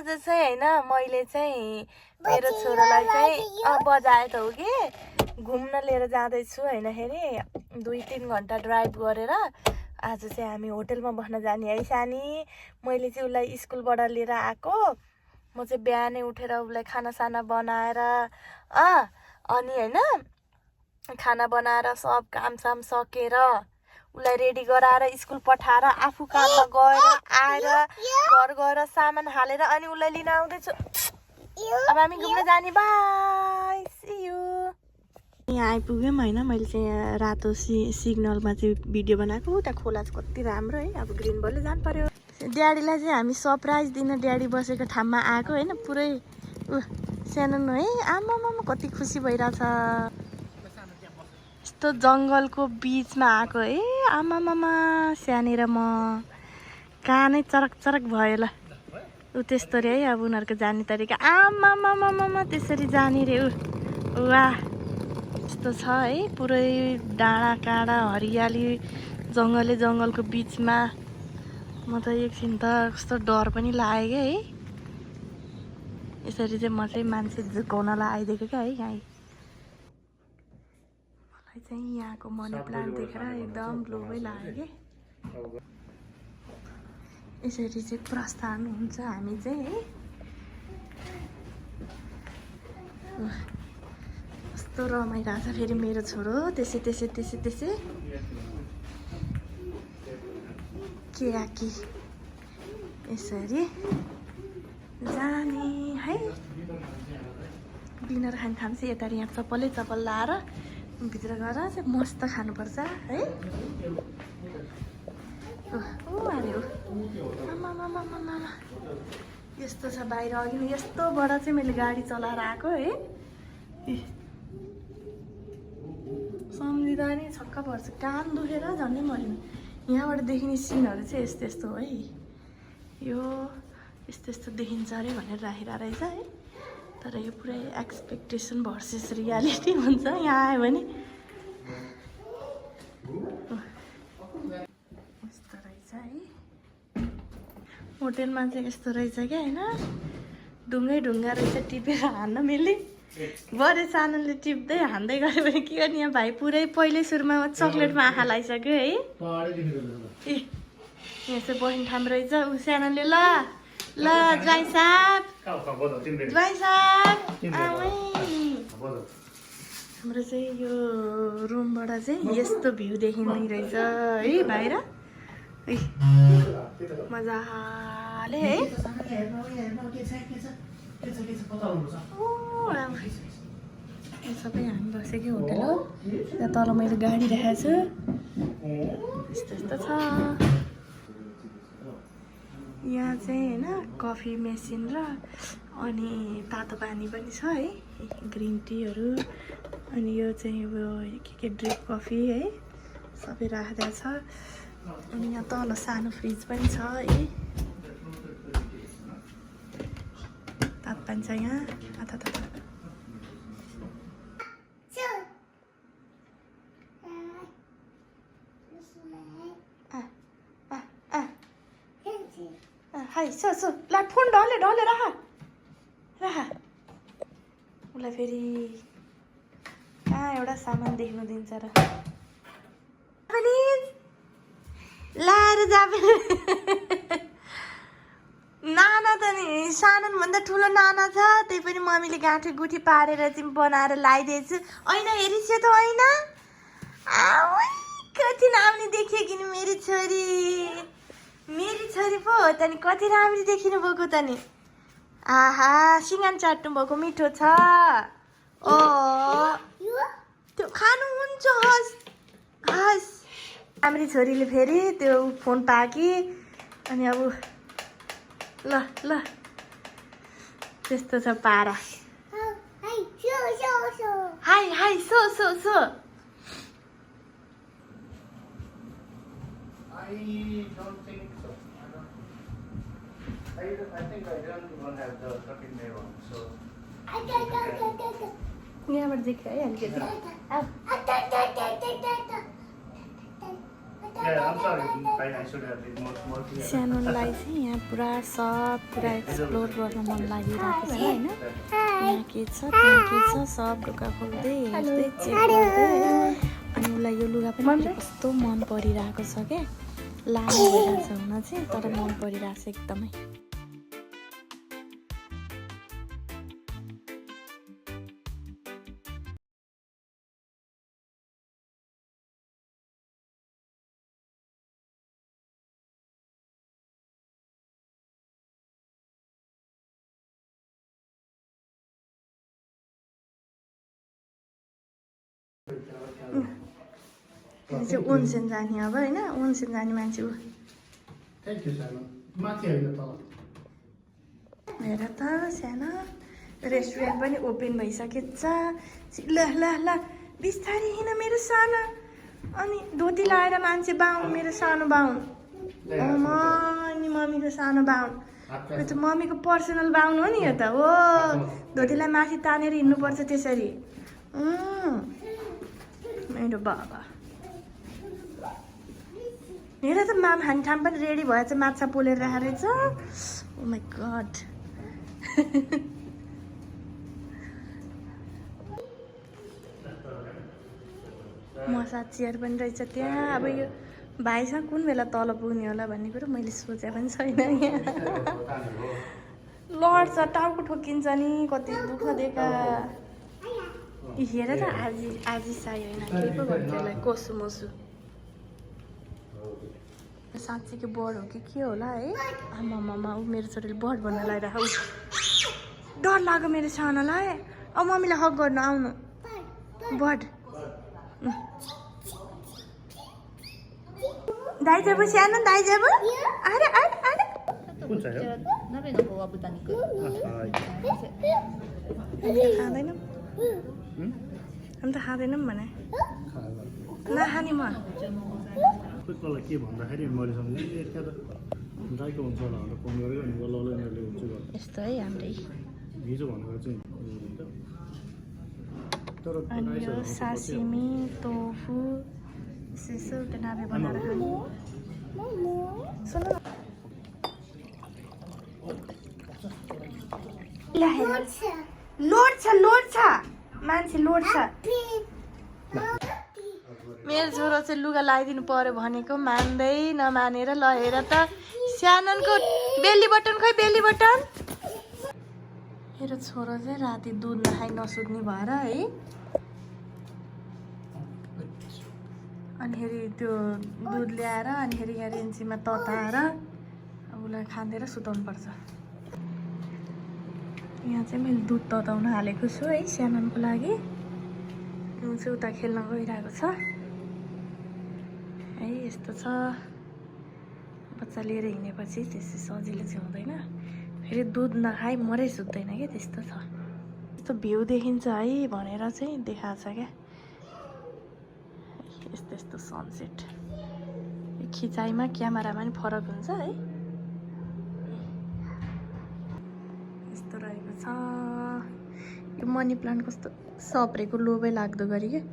आज चाहिँ हैन मैले चाहिँ मेरो छोरालाई चाहिँ बजाए त हो कि घुम्न लिएर जाँदैछु हैन हेरे 2-3 घन्टा ड्राइभ गरेर आज चाहिँ हामी होटलमा बस्न जाने है सानी। मैले चाहिँ उसलाई स्कुलबाट लिएर आएको, म चाहिँ बिहानै उठेर उसलाई खानासाना बनाएर अनि हैन खाना बनाएर सब कामसाम सकेर उसलाई रेडी गराएर स्कुल पठाएर आफू काममा गएर आएर घर गएर सामान हालेर अनि उसलाई लिन आउँदैछु। अब हामी घुम्न जाने, बाई सी यू। यहाँ आइपुग्यौँ हैन, मैले चाहिँ यहाँ रातो सिग्नलमा चाहिँ भिडियो बनाएको। त्यहाँ खोला चाहिँ कति राम्रो है, अब ग्रिन बलले जानु पर्यो। ड्याडीलाई चाहिँ हामी सरप्राइज दिन ड्याडी बसेको ठाउँमा आएको हैन, पुरै सानो है। आमामामा कति खुसी भइरहेछ। यस्तो जङ्गलको बिचमा आएको है, आमामामा सानेर म कानै चरक चरक भयो ल। ऊ त्यस्तो रे है अब उनीहरूको जाने तरिका। आमामामामा त्यसरी जाने रे ऊ। वाह यस्तो छ है, पुरै डाँडा काँडा हरियाली जङ्गलको बिचमा। म त एकछिन त कस्तो डर पनि लाग्यो क्या है। यसरी चाहिँ म चाहिँ मान्छे झुकाउनलाई आइदिएको क्या है। यहाँ मलाई चाहिँ यहाँको मनी प्लान्ट देखेर एकदम लोभै लाग्यो कि। यसरी चाहिँ प्रस्थान हुन्छ हामी चाहिँ है। कस्तो रमाइरहेछ फेरि मेरो छोरो त्यसै के आकी यसरी जाने है। डिनर खाने ठाउँ चाहिँ यता यहाँ चप्पल लाएर भित्र गएर चाहिँ मस्त खानुपर्छ है। अरे आमामामामा यस्तो छ बाहिर। अघि यस्तोबाट चाहिँ मैले गाडी चलाएर आएको है। सम्झिँदा नि छक्क पर्छ, कान दुखेर झन्डै मरिनु। यहाँबाट देखिने सिनहरू चाहिँ यस्तो हो है। यो यस्तो देखिन्छ अरे भनेर राखेर रहेछ है। तर यो पुरै एक्सपेक्टेसन भर्सेस रियालिटी हुन्छ यहाँ आयो भने। यस्तो रहेछ है होटेलमा चाहिँ, यस्तो रहेछ क्या होइन। ढुङ्गा रहेछ, टिपेर हान्न मिल्ने। बडे सानोले टिप्दै हान्दै गयो भने के गर्ने। यहाँ भाइ पुरै पहिल्यै सुरुमा चक्लेटमा आँखा लगाइसक्यो है। ए यहाँ चाहिँ बस्ने ठाउँ रहेछ। ऊ सानोले ल ज्वाइँ साहब हाम्रो चाहिँ यो रुमबाट चाहिँ यस्तो भ्यू देखिँदै रहेछ है बाहिर। मजाले है। सबै हामी बसेकै होटल हो। त्यहाँ तल मैले गाडी राखेको छु। यस्तो छ यहाँ चाहिँ होइन। कफी मेसिन र अनि तातो पानी पनि छ है, ग्रिन टीहरू। अनि यो चाहिँ यो के ड्रिप कफी है, सबै राखेको छ। अनि यहाँ तल सानो फ्रिज पनि छ है। तातो पानी छ यहाँ। हाई सो ला फोन ढले राख उसलाई फेरि कहाँ एउटा सामान देख्नु दिन्छ र। लाएर जाबे नाना त नि सानोभन्दा ठुलो नाना छ, त्यही पनि मम्मीले गाँठी गुठी पारेर चाहिँ बनाएर लगाइदिएछु। ऐना हेरिसक्यो त ऐना। कति राम्री देखियो कि नि मेरी छोरी पो हो त नि, कति राम्री देखिनु भएको त नि। आहा सिँगान चाट्नु भएको मिठो छ। ओ त्यो खानुहुन्छ। हस् राम्री छोरीले फेरि त्यो फोन पाकी। अनि अब ल त्यस्तो छ पारा। High so I don't think so. I think I don't have the trucking mirror on, so. यहाँबाट देख्यो है अलिकति। Yeah, I'm sorry. I should have been more clear. सानोलाई चाहिँ यहाँ पुरा सब पुरा एक्सप्लोर गर्न मन लागिरहेको छ होइन यहाँ के छ त्यहाँ के छ सब ढुक्का खोल्दै हेर्दै चेक गर्दै अनि उसलाई यो लुगा पनि कस्तो मन परिरहेको छ क्या लामो भइरहेको छ हुन चाहिँ तर मन परिरहेको छ एकदमै चाहिँ ओन्सेन जाने अब होइन ओन्सेन जाने मान्छे हो Thank you, Simon. माथि होइन तल हेर त सानो रेस्टुरेन्ट पनि ओपन भइसकेको छ ल ल ल बिस्तारै हिँड मेरो सानो अनि धोती लगाएर मान्छे बाहुन मेरो सानो बाहुन अनि मम्मीको सानो बाहुन यो त मम्मीको पर्सनल बाहुन हो नि यो त हो धोतीलाई माथि तानेर हिँड्नुपर्छ त्यसरी मेरो बाबा हेर त माम हानठाम पनि रेडी भएछ माछा पोलेर राखेर रहेछ ओ माई गड मसाज चेयर पनि रहेछ त्यहाँ अब यो भाइसँग कुन बेला तल पुग्ने होला भन्ने कुरो मैले सोचे पनि छैन यहाँ लड्छ टाउको ठोकिन्छ नि कति दुःख दिएका हेर त आजी साई होइन के पो भन्छ यसलाई कोसु मोसु साँच्चीको बर्ड हो कि के होला है आमामामा ऊ मेरो छोरीले बर्ड भन्न लगाइरहेको डर लाग्यो मेरो सानोलाई अब मम्मीलाई हक गर्नु आउनु बर्ड दाइ जाब सानो दाइ जाब अरे अरे अरे कुन चाहिँ हो खाँदैनौँ हामी त खाँदैनौँ भने नखाने म कसलाई के भन्दाखेरि मैले सम्झेँ यता त गाईको हुन्छ होला भनेर फोन गरेको अनि ल यिनीहरूले हुन्छ गर्नु यस्तो है हाम्रै हिजो भनेर चाहिँ तर अनि यो सासिमी टोफु यसो त्यो नाबे बनाएर खानु सुन लोड छ मान्छे लोड छ मेरो छोरो चाहिँ लुगा लगाइदिनु पर्यो भनेको मान्दै नमानेर ल हेर त साननको बेली बटन खोइ बेली बटन मेरो छोरो चाहिँ राति दुध नखाइ नसुत्ने भएर है अनिखेरि त्यो दुध ल्याएर अनिखेरि यहाँ रेन्सीमा तताएर उसलाई खाँदेर सुताउनुपर्छ यहाँ चाहिँ मैले दुध तताउन हालेको छु है साननको लागि ऊ चाहिँ उता खेल्न गइरहेको छ है यस्तो छ बच्चा लिएर हिँडेपछि त्यसै सजिलो चाहिँ हुँदैन फेरि दुध नखाइ मरै सुत्दैन क्या त्यस्तो छ यस्तो भ्यू देखिन्छ है भनेर चाहिँ देखाएको छ क्या यस्तो यस्तो सनसेट खिचाइमा क्यामेरामा पनि फरक हुन्छ है यस्तो रहेको छ यो मनी प्लान्ट कस्तो सप्रेको लोभै लाग्दो गरी क्या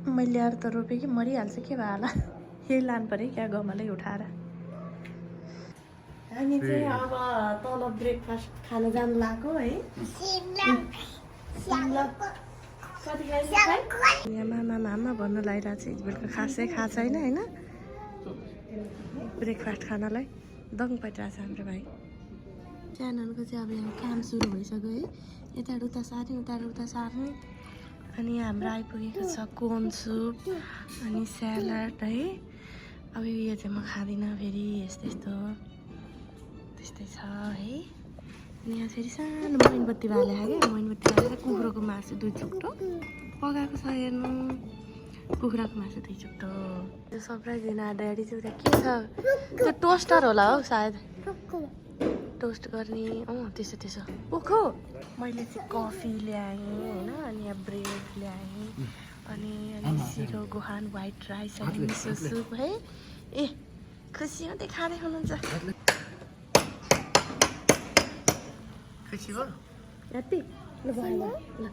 मैले ल्याएर त रोपेँ कि मरिहाल्छ के भयो होला यही लानु पऱ्यो क्या गमलै उठाएर हामी चाहिँ अब तल ब्रेकफास्ट खान जानु लाग्यो है यहाँ मामा भन्न लागिरहेको छ हिजोबेलुका खासै खाएको छैन होइन ब्रेकफास्ट खानलाई दङ पाइरहेको छ हाम्रो भाइ सानोको चाहिँ अब यहाँ काम सुरु भइसक्यो है यताबाट उता सार्ने उताबाट उता सार्ने अनि यहाँ हाम्रो आइपुगेको छ कोर्न सुप अनि स्यालड है अब यो चाहिँ म खाँदिनँ फेरि यस्तो यस्तो त्यस्तै छ है अनि यहाँ फेरि सानो मोमबत्ती बाले क्या मोमबत्ती बालेर कुखुराको मासु 2 चुक्टो पकाएको छ हेर्नु कुखुराको मासु 2 चुक्टो त्यो सरप्राइज दिन ड्याडी चाहिँ उता के छ त्यो टोस्टर होला हौ सायद टोस्ट गर्ने त्यसो त्यसो ओखो मैले चाहिँ कफी ल्याएँ होइन अनि यहाँ ब्रेड ल्याएँ अनि सिरो गोहान व्हाइट राइस अनि मिसो सुप है ए खुसी हुँदै खाँदै हुनुहुन्छ खुसी भयो ह्याप्पी ल भयो ल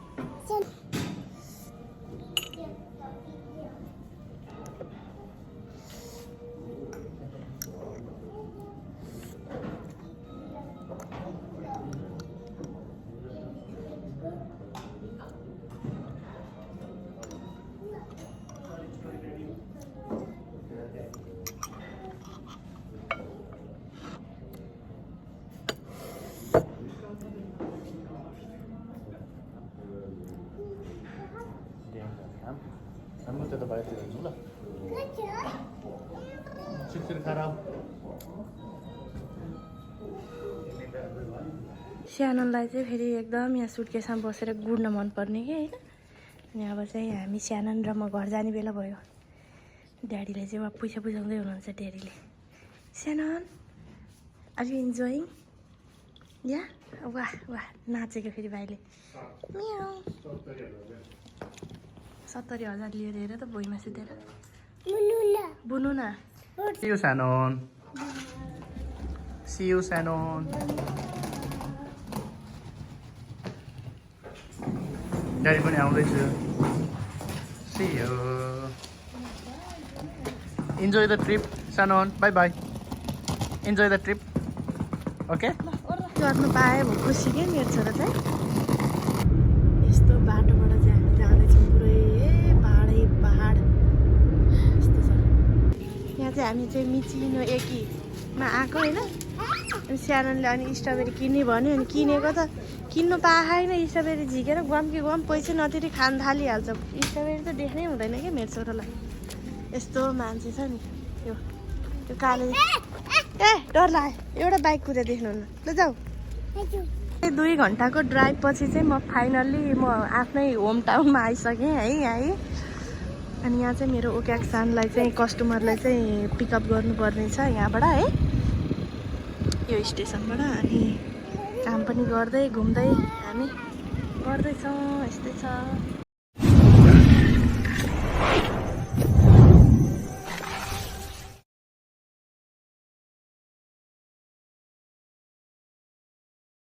खराब स्याननलाई चाहिँ फेरि एकदम यहाँ सुटकेसमा बसेर गुड्न मनपर्ने कि होइन। अनि अब चाहिँ हामी स्यानन र म घर जाने बेला भयो। ड्याडीले चाहिँ अब पैसा बुझाउँदै हुनुहुन्छ। ड्याडीले स्यानन आर यु इन्जोइङ या वाह वाह नाचेको फेरि भाइले। 70,000 लिएर हेर त भुइँमा सुतेर बुनु न। See you, Shannon. See you, Shannon. Daddy पनि आउँदैछु। See you. Enjoy the trip, Shannon. Bye bye. Enjoy the trip. Okay? गर्नु पाएँ भयो खुसी के मेरो छोरा चाहिँ। यस्तो बाटोबाट चाहिँ हामी जाँदैछौँ पुरै पाहाडै पाहाड यस्तो छ। यहाँ चाहिँ हामी चाहिँ मिचिनो एकीमा आएको होइन। अनि स्याननले अनि स्ट्रबेरी किन्ने भन्यो। अनि किनेको त किन्नु पाएन। स्ट्रबेरी झिकेर गम कि गम पैसा नतिरी खान थालिहाल्छ। स्ट्रबेरी त देख्नै हुँदैन क्या मेरो छोरालाई। यस्तो मान्छे छ नि यो काले। ए डर लाग्यो एउटा बाइक कुदेर देख्नुहुन्न ल जाऊ। 2 घन्टाको ड्राइभ पछि चाहिँ म फाइनल्ली म आफ्नै होम टाउनमा आइसकेँ है यहाँ। अनि यहाँ चाहिँ मेरो ओक्याक्सानलाई चाहिँ कस्टमरलाई चाहिँ पिकअप गर्नुपर्ने छ यहाँबाट है यो स्टेसनबाट। अनि काम पनि गर्दै घुम्दै हामी गर्दैछौँ। यस्तै छ।